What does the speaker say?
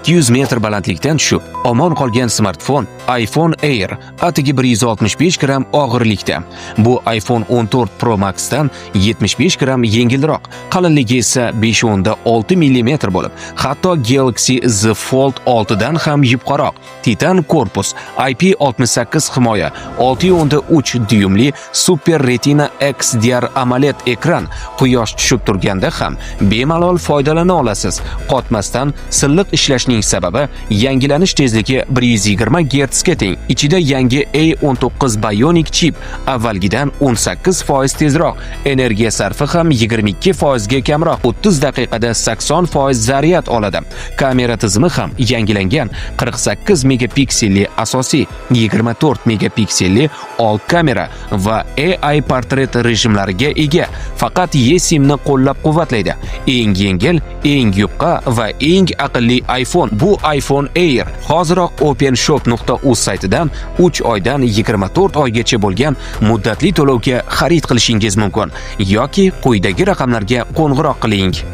200 metr balandlikdan tushib, omon qolgan smartfon iPhone Air atigi 165 gram og'irlikda. Bu iPhone 14 Pro Max'dan 75 gram yengilroq, qalinligi esa 5.6 mm bo'lib, hatto Galaxy Z Fold 6 dan ham yupqaroq. Titan korpus, IP68 himoya, 6.3 dyumli Super Retina XDR AMOLED ekran, quyosh tushib turganda ham bemalol foydalana olasiz. Qotmasdan silliq ishlashning sababi yangilanish tezligi 120 Hz ga teng. Ichida yangi A19 Bionic chip, avvalgidan 18% tezroq. Energiya sarfi ham 22% ga kamroq. 30 daqiqada 80% zaryad oladi. Kamera tizimi ham yangilangan. 48 megapikselli asosiy, 24 megapikselli old kamera va AI portret rejimlariga ega. Faqat eSIMni qo'llab-quvvatlaydi. Eng yengil, eng yupqa va eng aqlli iPhone. Bu iPhone Air. Hoziroq openshop.uz saytidan 3 oydan 24 oygacha bo'lgan muddatli to'lovga xarid qilishingiz mumkin yoki quyidagi raqamlarga qo'ng'iroq qiling.